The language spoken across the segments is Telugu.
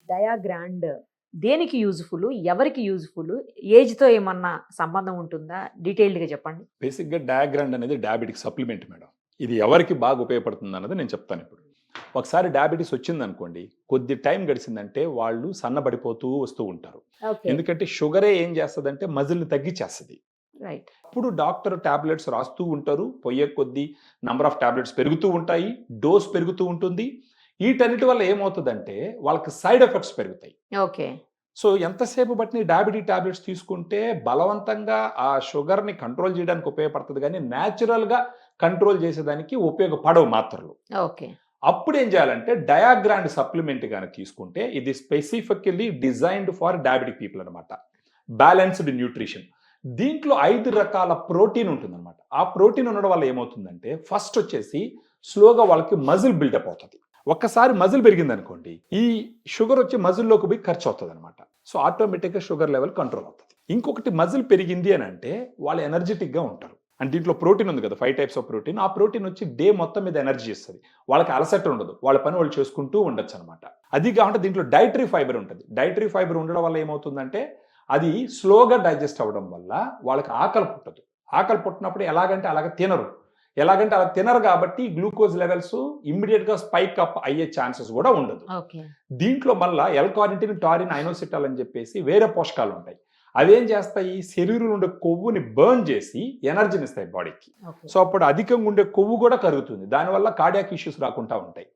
డయాగ్రాండ్ దేనికి యూజ్‌ఫుల్? ఎవరికి యూజ్‌ఫుల్? ఏజ్‌తో ఏమన్నా సంబంధం ఉంటుందా? డీటెయిల్డ్‌గా చెప్పండి. బేసిక్‌గా డయాగ్రాండ్ అనేది డయాబెటిక్ సప్లిమెంట్ మేడం. ఇది ఎవరికి బాగా ఉపయోగపడుతుందన్నది నేను చెప్తాను ఇప్పుడు. ఒకసారి డయాబెటిస్ వచ్చిందనుకోండి, కొద్ది టైం గడిచిందంటే వాళ్ళు సన్నబడిపోతూ వస్తూ ఉంటారు. ఓకే. ఎందుకంటే షుగరే ఏం చేస్తదంటే మజిల్‌ని తగ్గిచ్చేస్తది. రైట్. అప్పుడు డాక్టర్ టాబ్లెట్స్ రాస్తూ ఉంటారు. పోయే కొద్దీ నంబర్ ఆఫ్ టాబ్లెట్స్ పెరుగుతూ ఉంటాయి. డోస్ పెరుగుతూ ఉంటుంది. వీటన్నిటి వల్ల ఏమవుతదంటే వాళ్ళకి సైడ్ ఎఫెక్ట్స్ పెరుగుతాయి. ఓకే. సో ఎంతసేపు బట్టిని డయాబెటిక్ టాబ్లెట్స్ తీసుకుంటే బలవంతంగా ఆ షుగర్‌ని కంట్రోల్ చేయడానికి ఉపయోగపడతది గానీ, నేచురల్‌గా కంట్రోల్ చేసేదానికి ఉపయోగపడవు మాత్రలు. ఓకే. అప్పుడేం చేయాలంటే డయాగ్రాండ్ సప్లిమెంట్ గాని తీసుకుంటే ఇది specifically designed for diabetic people అనమాట. Balanced nutrition. దీంట్లో 5 రకాల ప్రోటీన్ ఉంటుందన్నమాట. ఆ ప్రోటీన్ ఉండడం వల్ల ఏమవుతుందంటే ఫస్ట్ వచ్చేసి స్లోగా వాళ్ళకి మజిల్ బిల్డప్ అవుతది. ఒక్కసారి మజిల్ పెరిగిందనుకోండి, ఈ షుగర్ వచ్చి మజిల్‌లోకి పోయి ఖర్చు అవుతదనమాట. సో ఆటోమేటిక్‌గా షుగర్ లెవెల్ కంట్రోల్ అవుతది. ఇంకొకటి మజిల్ పెరిగింది అనంటే వాళ్ళు ఎనర్జిటిక్‌గా ఉంటారు. అండ్ దీంట్లో ప్రోటీన్ ఉంది కదా! 5 టైప్స్ ఆఫ్ ప్రోటీన్. ఆ ప్రోటీన్ వచ్చి డే మొత్తం మీద ఎనర్జీ ఇస్తది. వాళ్ళకి అలసట ఉండదు. వాళ్ళ పని వాళ్ళు చేసుకుంటూ ఉండొచ్చనమాట. అది కాకుండా దీంట్లో డైటరీ ఫైబర్ ఉంటది. డైటరీ ఫైబర్ ఉండడం వల్ల ఏమవుతుందంటే అది స్లోగా డైజెస్ట్ అవ్వడం వల్ల వాళ్ళకి ఆకలి పుట్టదు. ఆకలి పుట్టినప్పుడు ఎలాగంటే అలాగ తినరు. ఎలాగంటే అలా తినరు కాబట్టి గ్లూకోజ్ లెవెల్స్ ఇమ్మీడియేట్‌గా స్పైక్ అప్ అయ్యే ఛాన్సెస్ కూడా ఉండదు. ఓకే. దీంట్లో మళ్ళా ఎల్-కార్నిటిన్, టారిన్, ఐనోసిటల్ అని చెప్పేసి వేరే పోషకాలు ఉంటాయి. అవేం చేస్తాయి? శరీరంలో ఉండే కొవ్వుని బర్న్ చేసి ఎనర్జీని ఇస్తాయి బాడీకి. ఓకే. సో అప్పుడు అధికంగా ఉండే కొవ్వు కూడా కరుగుతుంది. దానివల్ల కార్డియాక్ ఇష్యూస్ రాకుండా ఉంటాయి.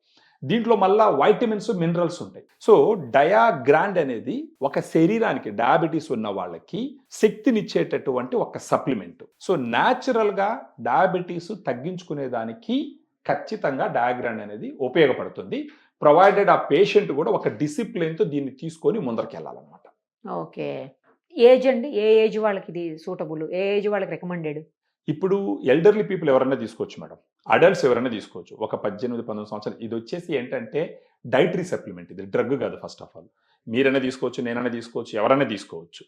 దీంట్లో మళ్ళా వైటమిన్స్, మినరల్స్ ఉంటాయి. సో డయాగ్రాండ్ అనేది ఒక శరీరానికి డయాబెటిస్ ఉన్న వాళ్ళకి శక్తినిచ్చేటటువంటి ఒక సప్లిమెంట్. సో న్యాచురల్‌గా డయాబెటిస్ తగ్గించుకునే దానికి ఖచ్చితంగా డయాగ్రాండ్ అనేది ఉపయోగపడుతుంది. ప్రొవైడెడ్ ఆ పేషెంట్ కూడా ఒక డిసిప్లిన్‌తో దీన్ని తీసుకొని ముందరికెళ్ళాలన్నమాట. ఓకే. ఏజ్ అండి? ఏ ఏజ్ వాళ్ళకి ఇది సూటబుల్? ఏ ఏజ్ వాళ్ళకి రికమెండెడ్? ఇప్పుడు ఎల్డర్లీ పీపుల్ ఎవరైనా తీసుకోవచ్చు మేడం. అడల్ట్స్ ఎవరైనా తీసుకోవచ్చు. ఒక 18, 19 సంవత్సరాలు. ఇదొచ్చేసి ఏంటంటే డైటరీ సప్లిమెంట్ ఇది. డ్రగ్ కాదు ఫస్ట్ ఆఫ్ ఆల్. మీరైనా తీసుకోవచ్చు, నేనైనా తీసుకోవచ్చు, ఎవరైనా తీసుకోవచ్చు.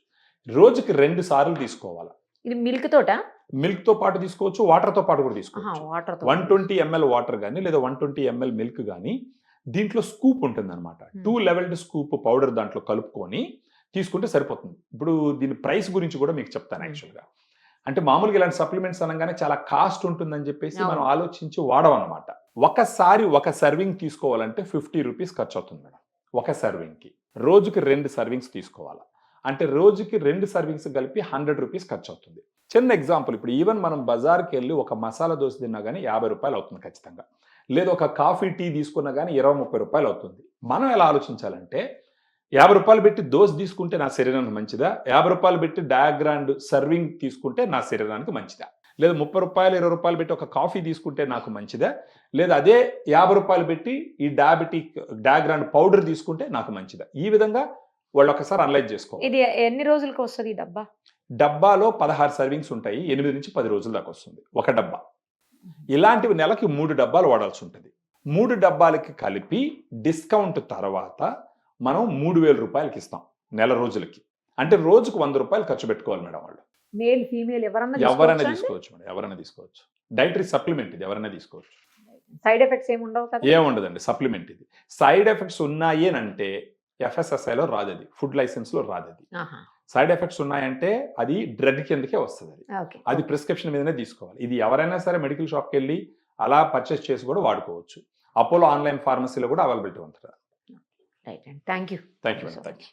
రోజుకి 2 సార్లు తీసుకోవాల. ఇది మిల్క్ తోటా? మిల్క్‌తో పాటు తీసుకోవచ్చు, వాటర్‌తో పాటు కూడా ఆహా! తీసుకోవచ్చు. వాటర్‌తో. 120 ఎంఎల్ వాటర్ గాని, లేదా 120 ఎంఎల్ మిల్క్ గాని, దీంట్లో స్కూప్ ఉంటుందన్నమాట. 2 లెవెల్డ్ స్కూప్ పౌడర్ దాంట్లో కలుపుకొని తీసుకుంటే సరిపోతుంది. ఇప్పుడు దీని ప్రైస్ గురించి కూడా మీకు చెప్తాను యాక్చువల్‌గా. అంటే మామూలుగా ఇలాంటి సప్లిమెంట్స్ అనంగానే చాలా కాస్ట్ ఉంటుందని చెప్పేసి మనం అవును. ఆలోచించి వాడమన్నమాట. ఒకసారి ఒక సర్వింగ్ తీసుకోవాలంటే ₹50 ఖర్చవుతుంది మేడం. ఒక సర్వింగ్‌కి. రోజుకి 2 సర్వింగ్స్ తీసుకోవాలా. అంటే రోజుకి 2 సర్వింగ్స్ కలిపి ₹100 ఖర్చవుతుంది. చిన్న ఎగ్జాంపుల్ ఇప్పుడు ఈవెన్ మనం బజార్‌కెళ్ళి ఒక మసాలా దోస తిన్నా గాని ₹50 అవుతుంది ఖచ్చితంగా. లేదా ఒక కాఫీ, టీ తీసుకున్నా గాని ₹20, 30 అవుతుంది. మనం ఎలా ఆలోచించాలంటే ₹50 పెట్టి దోస తీసుకుంటే నా శరీరానికి మంచిదా? ₹50 పెట్టి డయాగ్రాండ్ సర్వింగ్ తీసుకుంటే నా శరీరానికి మంచిదా? లేదా ₹30, ₹20 పెట్టి ఒక కాఫీ తీసుకుంటే నాకు మంచిదా? లేదా అదే ₹50 పెట్టి ఈ డయాగ్రాండ్ పౌడర్ తీసుకుంటే నాకు మంచిదా? ఈ విధంగా వాళ్ళు ఒకసారి అనలైజ్ చేసుకోవాలి. ఇది ఎన్ని రోజులకి వస్తది ఈ డబ్బా? డబ్బాలో 16 సర్వింగ్స్ ఉంటాయి. 8-10 రోజుల దాకా వస్తుంది. ఒక డబ్బా. ఇలాంటివి నెలకి 3 డబ్బాలు వాడాల్సి ఉంటది. 3 డబ్బాలకి కలిపి డిస్కౌంట్ తర్వాత మనం ₹3000కి ఇస్తాం నెల రోజులకి. అంటే రోజుకు ₹100 ఖర్చు పెట్టుకోవాలి మేడం వాళ్ళు. మేల్, ఫీమేల్ ఎవరన్నా ఎవరైనా తీసుకోవచ్చా అండి? తీసుకోవచ్చు మేడం. ఎవరైనా తీసుకోవచ్చు. డైటరీ సప్లిమెంట్ ఇది ఎవరైనా తీసుకోవచ్చు. సైడ్ ఎఫెక్ట్స్ ఏమి ఉండవు కదా? ఏముండదండి సప్లిమెంట్ ఇది. సైడ్ ఎఫెక్ట్స్ ఉన్నాయి అనంటే ఎఫ్ఎస్ఎస్ఐలో రాదది. ఫుడ్ లైసెన్స్‌లో రాదది. ఆహా! సైడ్ ఎఫెక్ట్స్ ఉన్నాయంటే అది డ్రగ్ కిందకే వస్తదది. ఓకే. అది ఓకే. ప్రిస్క్రిప్షన్ మీదనే తీసుకోవాలి. ఇది ఎవరైనా సరే మెడికల్ షాప్‌కెళ్ళి అలా పర్చేస్ చేసి కూడా వాడుకోవచ్చు. అపోలో ఆన్‌లైన్ ఫార్మసీలో కూడా అవైలబిలిటీ ఉంటది. రైట్ అండి. Thank you. Thank you so madam. Thank much. You.